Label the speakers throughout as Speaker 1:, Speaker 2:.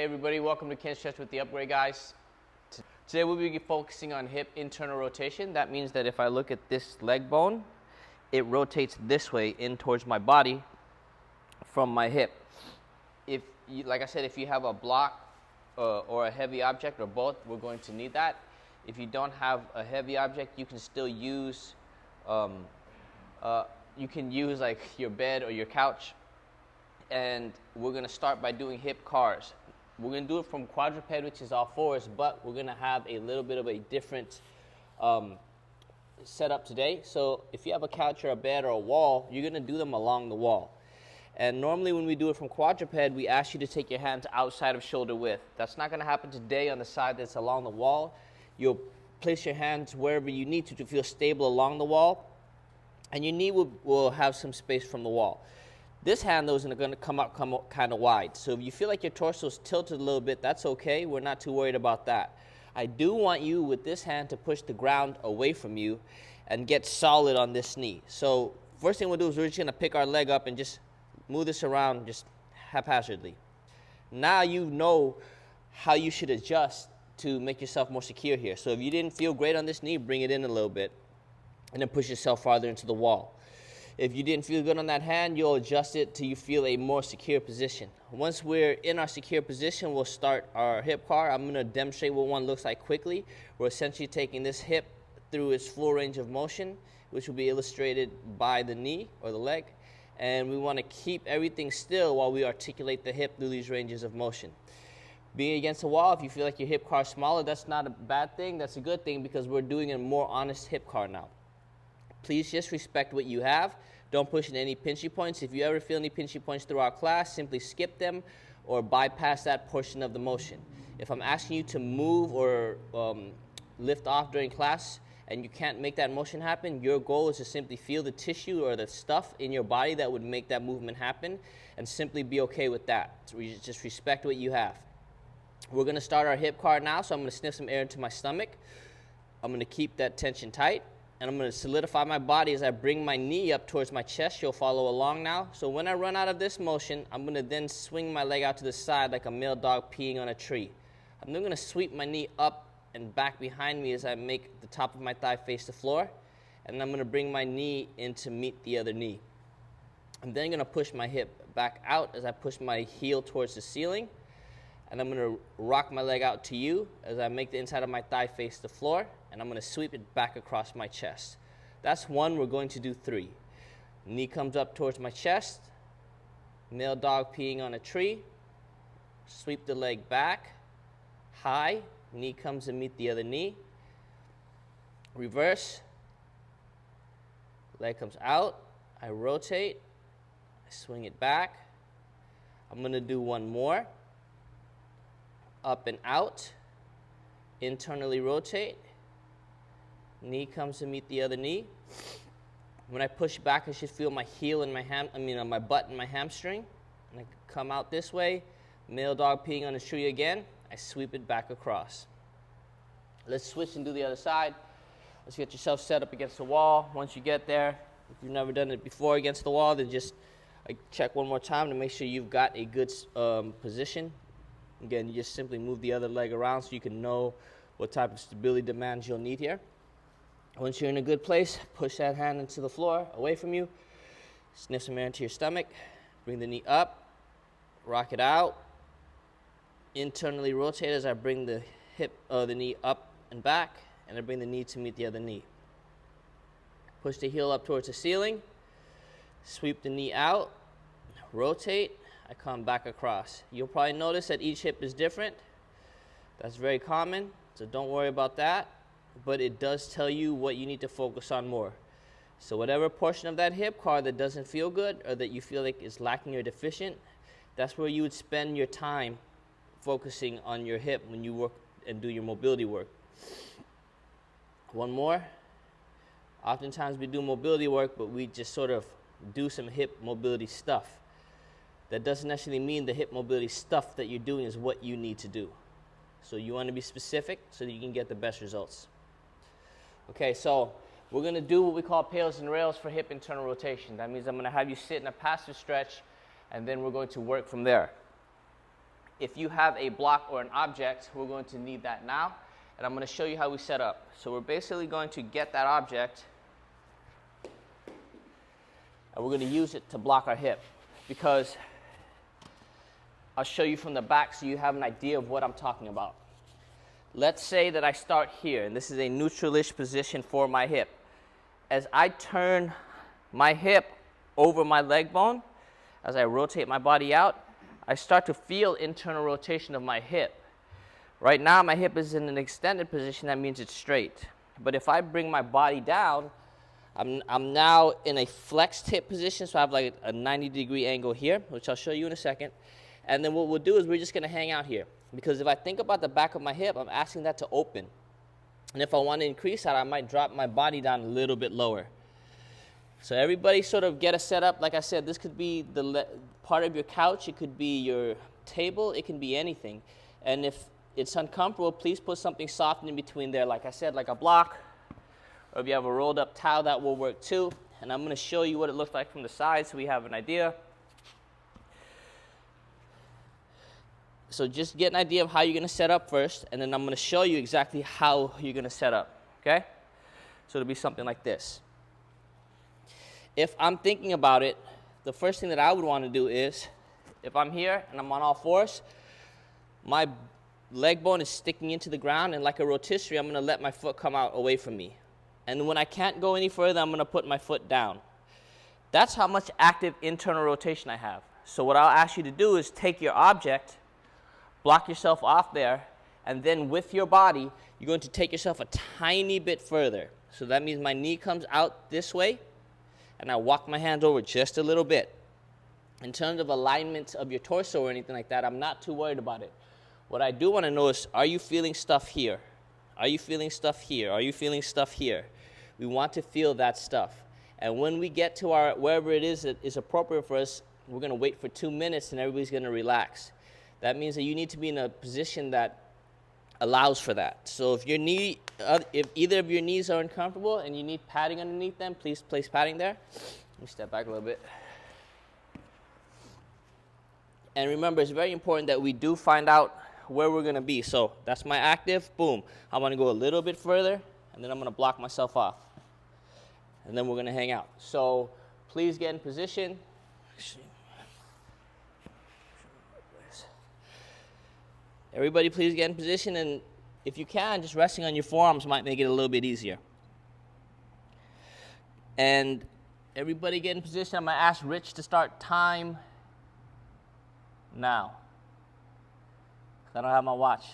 Speaker 1: everybody, welcome to Kinstretch with the Upgrade guys. Today we'll be focusing on hip internal rotation. That means that if I look at this leg bone, it rotates this way in towards my body from my hip. If you, like I said, if you have a block or a heavy object or both, we're going to need that. If you don't have a heavy object, you can still use like your bed or your couch. And we're going to start by doing hip cars. We're going to do it from quadruped, which is all fours, but we're going to have a little bit of a different setup today. So if you have a couch or a bed or a wall, you're going to do them along the wall. And normally when we do it from quadruped, we ask you to take your hands outside of shoulder width. That's not going to happen today on the side that's along the wall. You'll place your hands wherever you need to feel stable along the wall, and your knee will have some space from the wall. This hand, though, is going to come up kind of wide. So if you feel like your torso is tilted a little bit, that's okay. We're not too worried about that. I do want you, with this hand, to push the ground away from you and get solid on this knee. So first thing we'll do is we're just going to pick our leg up and just move this around just haphazardly. Now you know how you should adjust to make yourself more secure here. So if you didn't feel great on this knee, bring it in a little bit and then push yourself farther into the wall. If you didn't feel good on that hand, you'll adjust it till you feel a more secure position. Once we're in our secure position, we'll start our hip car. I'm going to demonstrate what one looks like quickly. We're essentially taking this hip through its full range of motion, which will be illustrated by the knee or the leg. And we want to keep everything still while we articulate the hip through these ranges of motion. Being against the wall, if you feel like your hip car is smaller, that's not a bad thing. That's a good thing because we're doing a more honest hip car now. Please just respect what you have. Don't push in any pinchy points. If you ever feel any pinchy points throughout class, simply skip them or bypass that portion of the motion. If I'm asking you to move or lift off during class and you can't make that motion happen, your goal is to simply feel the tissue or the stuff in your body that would make that movement happen and simply be okay with that. So we just respect what you have. We're going to start our hip car now, so I'm going to sniff some air into my stomach. I'm going to keep that tension tight. And I'm going to solidify my body as I bring my knee up towards my chest. You'll follow along now. So when I run out of this motion, I'm going to then swing my leg out to the side like a male dog peeing on a tree. I'm then going to sweep my knee up and back behind me as I make the top of my thigh face the floor. And I'm going to bring my knee in to meet the other knee. I'm then going to push my hip back out as I push my heel towards the ceiling. And I'm going to rock my leg out to you as I make the inside of my thigh face the floor, and I'm going to sweep it back across my chest. That's one. We're going to do three. Knee comes up towards my chest, male dog peeing on a tree, sweep the leg back, high, knee comes to meet the other knee, reverse, leg comes out, I rotate, I swing it back. I'm going to do one more. Up and out, internally rotate, knee comes to meet the other knee. When I push back, I should feel my heel and my butt and my hamstring. And I come out this way, male dog peeing on a tree again, I sweep it back across. Let's switch and do the other side. Let's get yourself set up against the wall. Once you get there, if you've never done it before against the wall, then just check one more time to make sure you've got a good position. Again, you just simply move the other leg around so you can know what type of stability demands you'll need here. Once you're in a good place, push that hand into the floor, away from you. Sniff some air into your stomach. Bring the knee up. Rock it out. Internally rotate as I bring the knee up and back, and I bring the knee to meet the other knee. Push the heel up towards the ceiling. Sweep the knee out. Rotate. I come back across. You'll probably notice that each hip is different. That's very common, so don't worry about that. But it does tell you what you need to focus on more. So whatever portion of that hip car that doesn't feel good or that you feel like is lacking or deficient, that's where you would spend your time focusing on your hip when you work and do your mobility work. One more. Oftentimes we do mobility work, but we just sort of do some hip mobility stuff. That doesn't necessarily mean the hip mobility stuff that you're doing is what you need to do. So you want to be specific so that you can get the best results. Okay, so we're going to do what we call pails and rails for hip internal rotation. That means I'm going to have you sit in a passive stretch, and then we're going to work from there. if you have a block or an object, we're going to need that now. And I'm going to show you how we set up. So we're basically going to get that object, and we're going to use it to block our hip. Because I'll show you from the back so you have an idea of what I'm talking about. Let's say that I start here, and this is a neutral-ish position for my hip. As I turn my hip over my leg bone, as I rotate my body out, I start to feel internal rotation of my hip. Right now, my hip is in an extended position. That means it's straight. But if I bring my body down, I'm now in a flexed hip position, so I have like a 90-degree angle here, which I'll show you in a second. And then what we'll do is we're just going to hang out here. Because if I think about the back of my hip, I'm asking that to open. And if I want to increase that, I might drop my body down a little bit lower. So everybody sort of get a setup. Like I said, this could be the part of your couch. It could be your table. It can be anything. And if it's uncomfortable, please put something soft in between there. Like I said, like a block. Or if you have a rolled up towel, that will work too. And I'm going to show you what it looks like from the side so we have an idea. So just get an idea of how you're going to set up first, and then I'm going to show you exactly how you're going to set up, okay? So it'll be something like this. If I'm thinking about it, the first thing that I would want to do is, if I'm here and I'm on all fours, my leg bone is sticking into the ground, and like a rotisserie, I'm going to let my foot come out away from me. And when I can't go any further, I'm going to put my foot down. That's how much active internal rotation I have. So what I'll ask you to do is take your object, block yourself off there, and then with your body, you're going to take yourself a tiny bit further. So that means my knee comes out this way, and I walk my hands over just a little bit. In terms of alignment of your torso or anything like that, I'm not too worried about it. What I do want to know is, are you feeling stuff here? Are you feeling stuff here? Are you feeling stuff here? We want to feel that stuff. And when we get to our wherever it is that is appropriate for us, we're going to wait for 2 minutes, and everybody's going to relax. That means that you need to be in a position that allows for that. So if either of your knees are uncomfortable and you need padding underneath them, please place padding there. Let me step back a little bit. And remember, it's very important that we do find out where we're going to be. So that's my active. Boom. I want to go a little bit further, and then I'm going to block myself off. And then we're going to hang out. So please get in position. Everybody please get in position, and if you can, just resting on your forearms might make it a little bit easier. And everybody get in position. I'm going to ask Rich to start time now. I don't have my watch.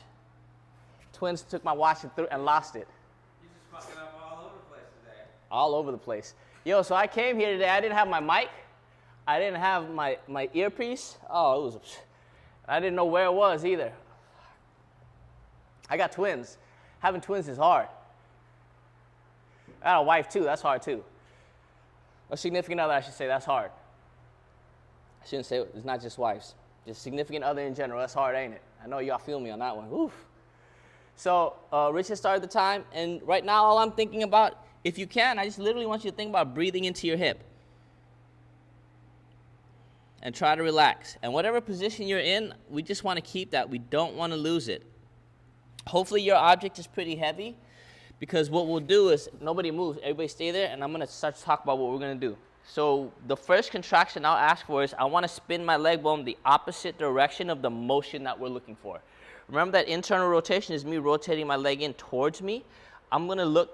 Speaker 1: Twins took my watch and lost it.
Speaker 2: You're just fucking up all over the place today.
Speaker 1: All over the place. Yo, so I came here today. I didn't have my mic. I didn't have my earpiece. Oh, I didn't know where it was either. I got twins. Having twins is hard. I got a wife too. That's hard too. A significant other, I should say. That's hard. I shouldn't say it's not just wives. Just significant other in general. That's hard, ain't it? I know y'all feel me on that one. Oof. So Richard started the time, and right now all I'm thinking about, if you can, I just literally want you to think about breathing into your hip. And try to relax. And whatever position you're in, we just want to keep that. We don't want to lose it. Hopefully your object is pretty heavy, because what we'll do is, nobody moves, everybody stay there, and I'm going to start to talk about what we're going to do. So the first contraction I'll ask for is, I want to spin my leg bone the opposite direction of the motion that we're looking for. Remember that internal rotation is me rotating my leg in towards me. I'm going to look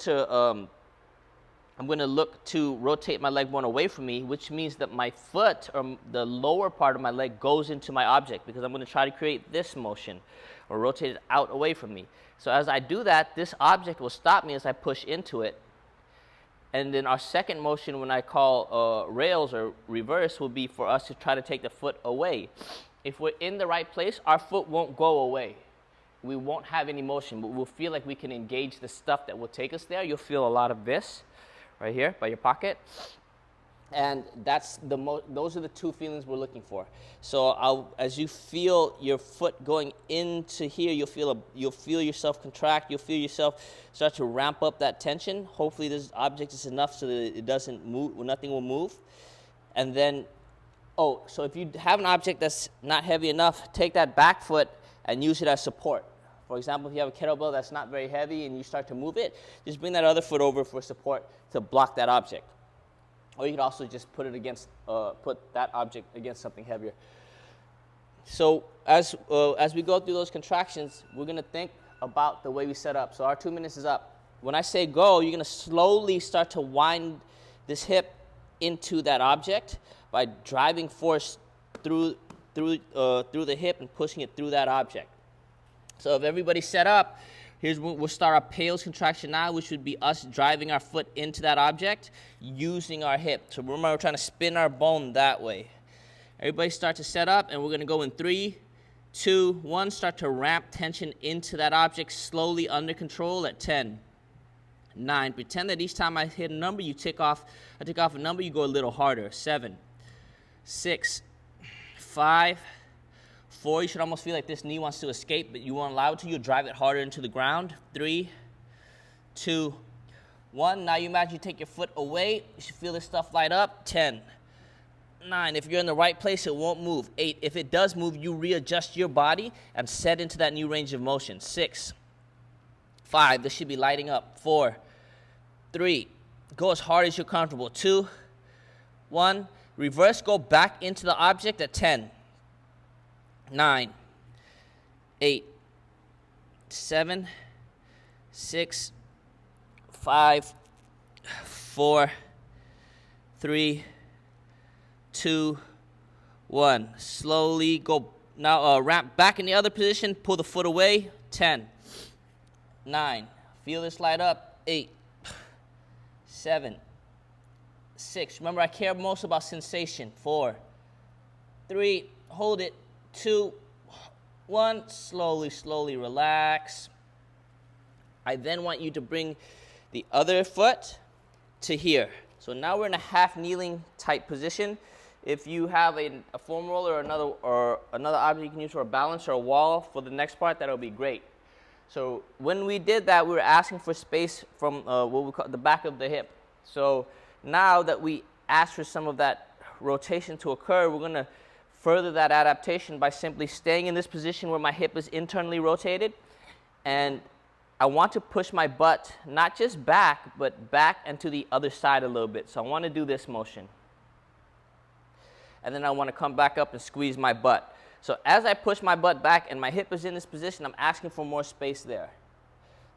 Speaker 1: to rotate my leg bone away from me, which means that my foot, or the lower part of my leg, goes into my object, because I'm going to try to create this motion, or rotate it out away from me. So as I do that, this object will stop me as I push into it. And then our second motion, when I call rails or reverse, will be for us to try to take the foot away. If we're in the right place, our foot won't go away. We won't have any motion, but we'll feel like we can engage the stuff that will take us there. You'll feel a lot of this right here by your pocket. And that's those are the two feelings we're looking for. So as you feel your foot going into here, you'll feel yourself contract. You'll feel yourself start to ramp up that tension. Hopefully this object is enough so that it doesn't move, nothing will move. And then Oh, so if you have an object that's not heavy enough, take that back foot and use it as support. For example, if you have a kettlebell that's not very heavy and you start to move it, just bring that other foot over for support to block that object. Or you could also just put that object against something heavier. So as we go through those contractions, we're going to think about the way we set up. So our 2 minutes is up. When I say go, you're going to slowly start to wind this hip into that object by driving force through the hip and pushing it through that object. So if everybody's set up, we'll start our Pale's contraction now, which would be us driving our foot into that object using our hip. So remember, we're trying to spin our bone that way. Everybody start to set up, and we're going to go in 3, 2, 1. Start to ramp tension into that object slowly under control at 10, 9. Pretend that each time I hit a number, I take off a number, you go a little harder. 7, 6, 5, 4. You should almost feel like this knee wants to escape, but you won't allow it to. You'll drive it harder into the ground. 3, 2, 1. Now you imagine you take your foot away. You should feel this stuff light up. 10, 9. If you're in the right place, it won't move. 8. If it does move, you readjust your body and set into that new range of motion. 6, 5. This should be lighting up. 4, 3. Go as hard as you're comfortable. 2, 1. Reverse, go back into the object at 10, 9, 8, 7, 6, 5, 4, 3, 2, 1. Slowly go. Now ramp back in the other position. Pull the foot away. 10, 9. Feel this light up. 8, 7, 6. Remember, I care most about sensation. 4, 3. Hold it. 2, 1. Slowly relax. I then want you to bring the other foot to here. So now we're in a half kneeling type position. If you have a foam roller or another object you can use for a balance or a wall for the next part, that'll be great. So when we did that, we were asking for space from what we call the back of the hip. So now that we asked for some of that rotation to occur, we're going to further that adaptation by simply staying in this position where my hip is internally rotated. And I want to push my butt not just back, but back and to the other side a little bit. So I want to do this motion. And then I want to come back up and squeeze my butt. So as I push my butt back and my hip is in this position, I'm asking for more space there.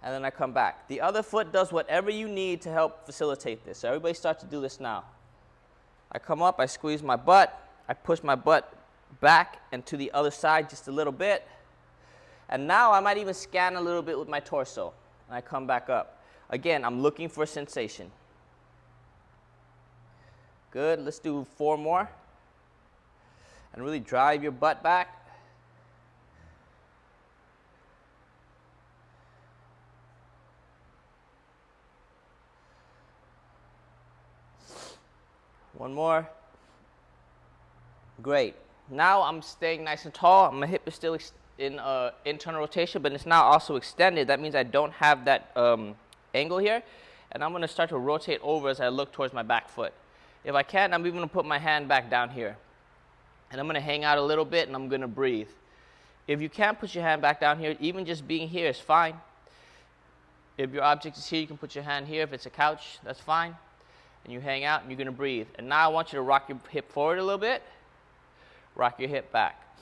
Speaker 1: And then I come back. The other foot does whatever you need to help facilitate this. So everybody start to do this now. I come up, I squeeze my butt, I push my butt back and to the other side just a little bit. And now I might even scan a little bit with my torso. And I come back up. Again, I'm looking for sensation. Good, let's do 4 more. And really drive your butt back. One more. Great. Now I'm staying nice and tall. My hip is still in internal rotation, but it's now also extended. That means I don't have that angle here. And I'm going to start to rotate over as I look towards my back foot. If I can, I'm even going to put my hand back down here. And I'm going to hang out a little bit, and I'm going to breathe. If you can't put your hand back down here, even just being here is fine. If your object is here, you can put your hand here. If it's a couch, that's fine. And you hang out, and you're going to breathe. And now I want you to rock your hip forward a little bit. Rock your hip back.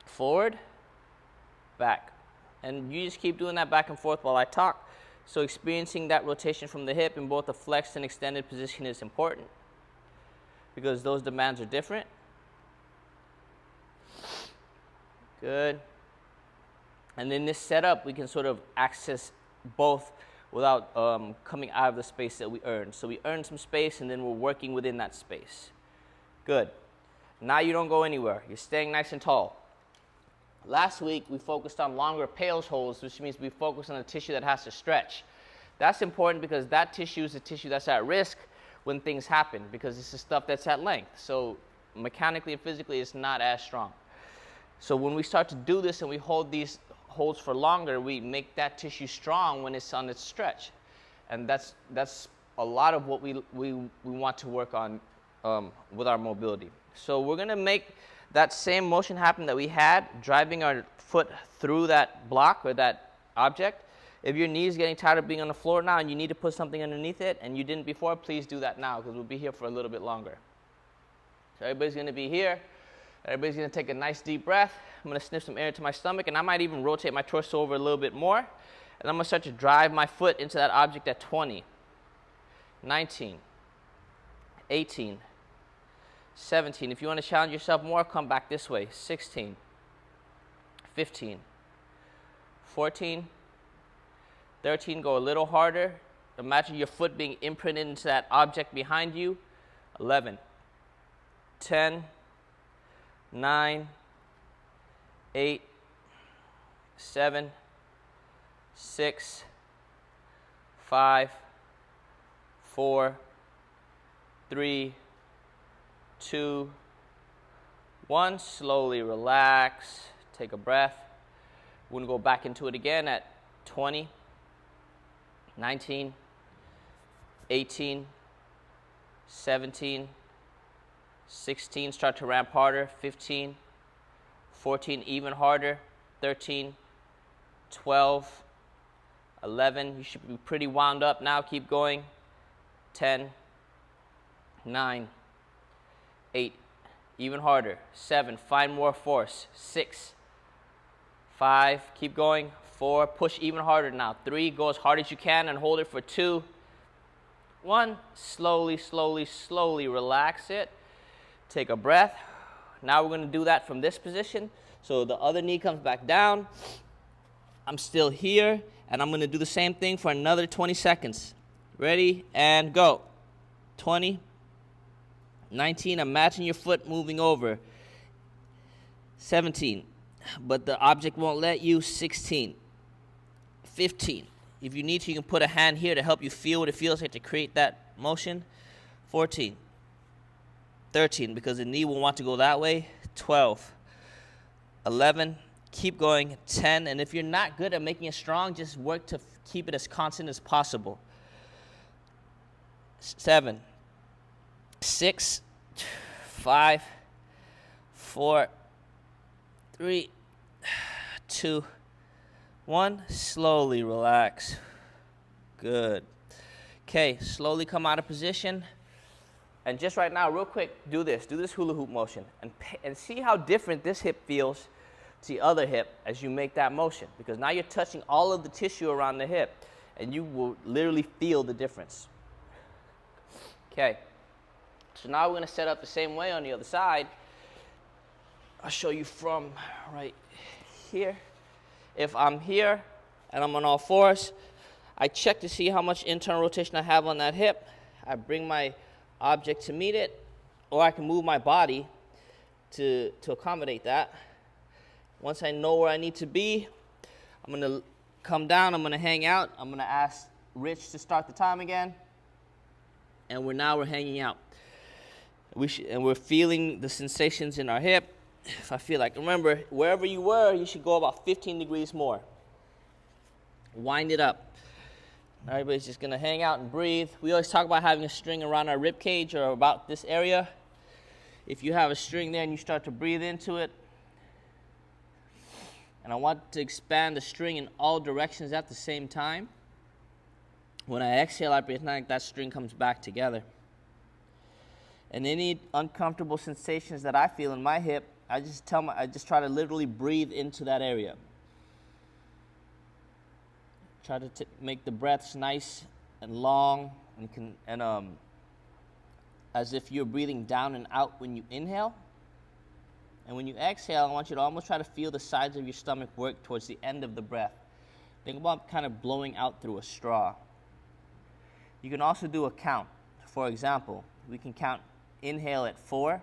Speaker 1: Forward, back. And you just keep doing that back and forth while I talk. So experiencing that rotation from the hip in both a flexed and extended position is important, because those demands are different. Good. And in this setup, we can sort of access both without coming out of the space that we earned. So we earned some space, and then we're working within that space. Good. Now you don't go anywhere. You're staying nice and tall. Last week, we focused on longer Pale's holds, which means we focus on the tissue that has to stretch. That's important because that tissue is the tissue that's at risk when things happen, because this is stuff that's at length. So mechanically and physically, it's not as strong. So when we start to do this and we hold these holds for longer, we make that tissue strong when it's on its stretch. And that's a lot of what we want to work on with our mobility. So we're going to make that same motion happen that we had, driving our foot through that block or that object. If your knee is getting tired of being on the floor now and you need to put something underneath it and you didn't before, please do that now because we'll be here for a little bit longer. So everybody's going to be here. Everybody's going to take a nice deep breath. I'm going to sniff some air into my stomach, and I might even rotate my torso over a little bit more. And I'm going to start to drive my foot into that object at 20, 19, 18, 17. If you want to challenge yourself more, come back this way. 16, 15, 14, 13. Go a little harder. Imagine your foot being imprinted into that object behind you. 11, 10, 9, 8, 7, 6, 5, 4, 3, 2, 1. Slowly relax. Take a breath. We're going to go back into it again at 20, 19, 18, 17, 16. Start to ramp harder. 15, 14, even harder. 13, 12, 11. You should be pretty wound up now. Keep going. 10, 9, 8, even harder. 7, find more force. 6, 5, keep going. 4, push even harder now. 3, go as hard as you can and hold it for 2, 1. Slowly, slowly, slowly relax it. Take a breath. Now we're going to do that from this position. So the other knee comes back down. I'm still here, and I'm going to do the same thing for another 20 seconds. Ready, and go. 20, 19, imagine your foot moving over. 17, but the object won't let you. 16, 15. If you need to, you can put a hand here to help you feel what it feels like to create that motion. 14, 13, because the knee will want to go that way. 12, 11, keep going. 10, and if you're not good at making it strong, just work to keep it as constant as possible. 7, 6, 5, 4, 3, 2, 1. Slowly relax. Good. Okay, slowly come out of position. And just right now, real quick, do this. Do this hula hoop motion. And see how different this hip feels to the other hip as you make that motion. Because now you're touching all of the tissue around the hip. And you will literally feel the difference. Okay. So now we're going to set up the same way on the other side. I'll show you from right here. If I'm here and I'm on all fours, I check to see how much internal rotation I have on that hip. I bring my object to meet it, or I can move my body to accommodate that. Once I know where I need to be, I'm going to come down, I'm going to hang out. I'm going to ask Rich to start the time again. And we're hanging out. And we're feeling the sensations in our hip. If I feel like, remember, wherever you were, you should go about 15 degrees more. Wind it up. Everybody's just going to hang out and breathe. We always talk about having a string around our rib cage or about this area. If you have a string there and you start to breathe into it, and I want to expand the string in all directions at the same time. When I exhale, I pretend like that string comes back together. And any uncomfortable sensations that I feel in my hip, I just try to literally breathe into that area. Try to make the breaths nice and long, and as if you're breathing down and out when you inhale. And when you exhale, I want you to almost try to feel the sides of your stomach work towards the end of the breath. Think about kind of blowing out through a straw. You can also do a count. For example, we can count inhale at 4,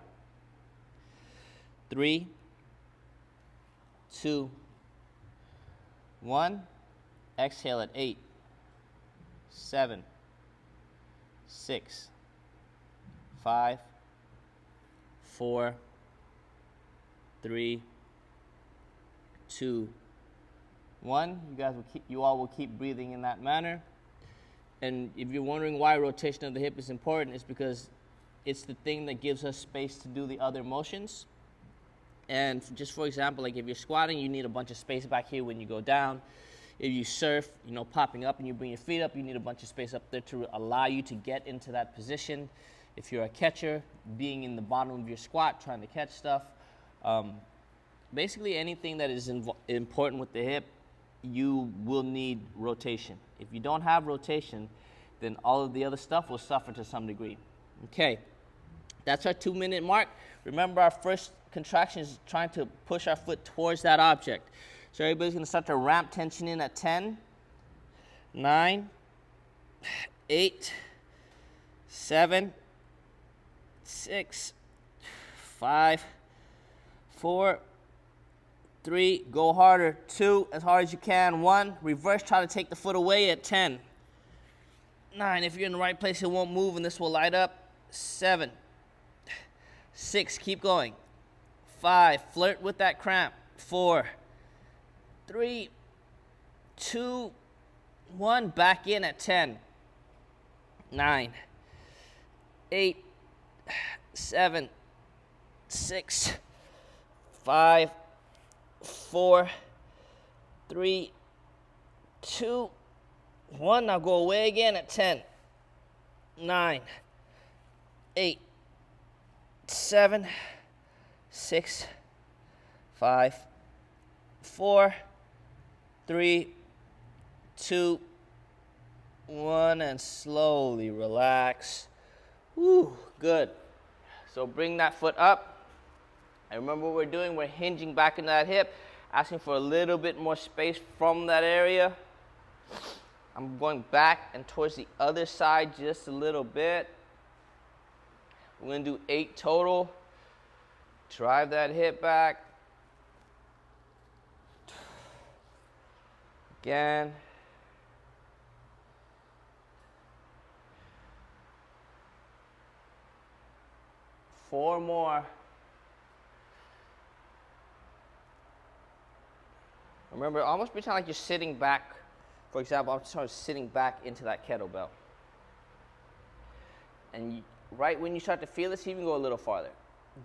Speaker 1: 3, 2, 1. Exhale at 8, 7, 6, 5, 4, 3, 2, 1. You all will keep breathing in that manner. And if you're wondering why rotation of the hip is important, it's because it's the thing that gives us space to do the other motions. And just for example, like if you're squatting, you need a bunch of space back here when you go down. If you surf, you know, popping up and you bring your feet up, you need a bunch of space up there to allow you to get into that position. If you're a catcher, being in the bottom of your squat, trying to catch stuff. Basically anything that is important with the hip, you will need rotation. If you don't have rotation, then all of the other stuff will suffer to some degree. Okay, that's our 2-minute mark. Remember, our first contraction is trying to push our foot towards that object. So everybody's going to start to ramp tension in at 10, 9, 8, 7, 6, 5, 4, 3, go harder, 2, as hard as you can, 1, reverse, try to take the foot away at 10, 9, if you're in the right place, it won't move and this will light up, 7, 6, keep going, 5, flirt with that cramp, 4, 3, 2, 1, back in at 10, 9, 8, 7, 6, 5, 4, 3, 2, 1. Now go away again at 10, 9, 8, 7, 6, 5, 4, 3, 2, 1, and slowly relax. Woo, good. So bring that foot up. And remember what we're doing, we're hinging back into that hip, asking for a little bit more space from that area. I'm going back and towards the other side just a little bit. We're going to do 8 total. Drive that hip back. Again. Four more. Remember, almost pretend like you're sitting back. For example, I'm sort of sitting back into that kettlebell. And right when you start to feel this, you can go a little farther.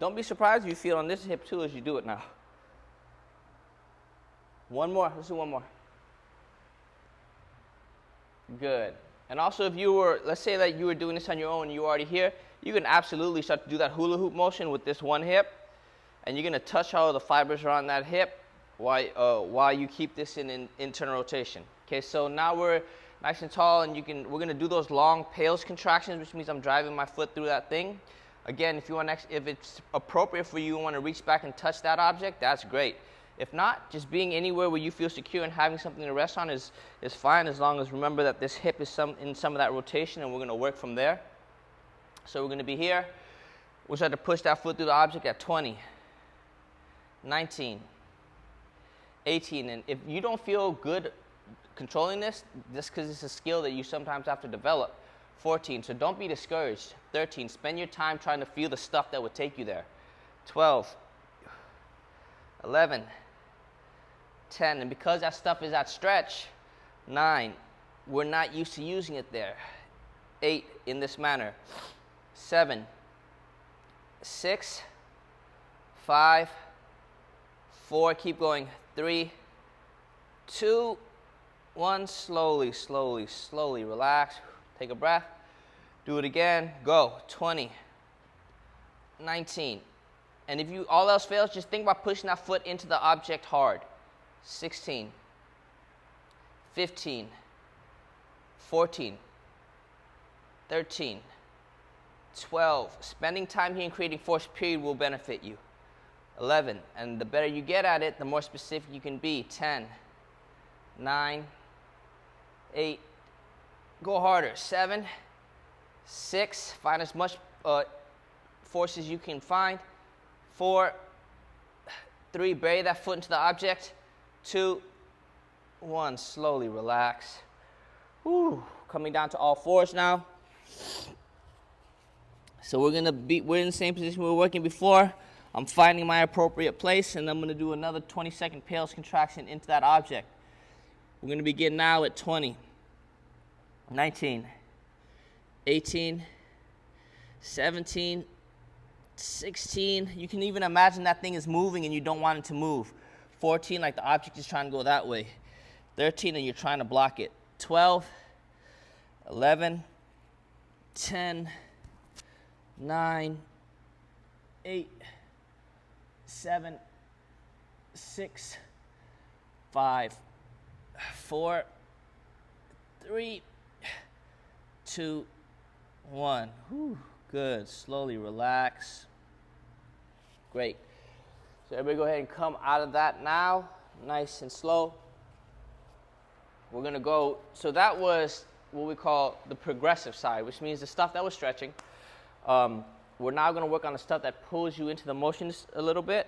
Speaker 1: Don't be surprised if you feel on this hip too as you do it now. One more. Let's do one more. Good. And also if you were, let's say that you were doing this on your own and you were already here, you can absolutely start to do that hula hoop motion with this one hip. And you're going to touch how the fibers are on that hip while you keep this in internal rotation. Okay, so now we're nice and tall and we're going to do those long pales contractions, which means I'm driving my foot through that thing. Again, if it's appropriate for you and want to reach back and touch that object, that's great. If not, just being anywhere where you feel secure and having something to rest on is fine, as long as remember that this hip is in some of that rotation and we're going to work from there. So we're going to be here. We'll start to push that foot through the object at 20, 19, 18. And if you don't feel good controlling this, just because it's a skill that you sometimes have to develop, 14. So don't be discouraged. 13. Spend your time trying to feel the stuff that would take you there. 12, 11, 10. And because that stuff is at stretch, 9. We're not used to using it there. 8. In this manner. 7, 6, 5, 4. Keep going. 3, 2, 1. Slowly, slowly, slowly relax. Take a breath. Do it again. Go. 20, 19. And if all else fails, just think about pushing that foot into the object hard. 16, 15, 14, 13, 12. Spending time here and creating force period will benefit you. 11. And the better you get at it, the more specific you can be. 10, 9, 8. Go harder. 7, 6. Find as much force as you can find. 4, 3. Bury that foot into the object. 2, 1. Slowly relax. Woo. Coming down to all fours now. So we're in the same position we were working before. I'm finding my appropriate place, and I'm going to do another 20-second pales contraction into that object. We're going to begin now at 20, 19, 18, 17, 16. You can even imagine that thing is moving and you don't want it to move. 14, like the object is trying to go that way. 13, and you're trying to block it. 12, 11, 10, 9, 8, 7, 6, 5, 4, 3, 2, 1. Whew, good. Slowly relax. Great. So everybody go ahead and come out of that now, nice and slow. We're going to go, so that was what we call the progressive side, which means the stuff that was stretching. We're now going to work on the stuff that pulls you into the motion a little bit.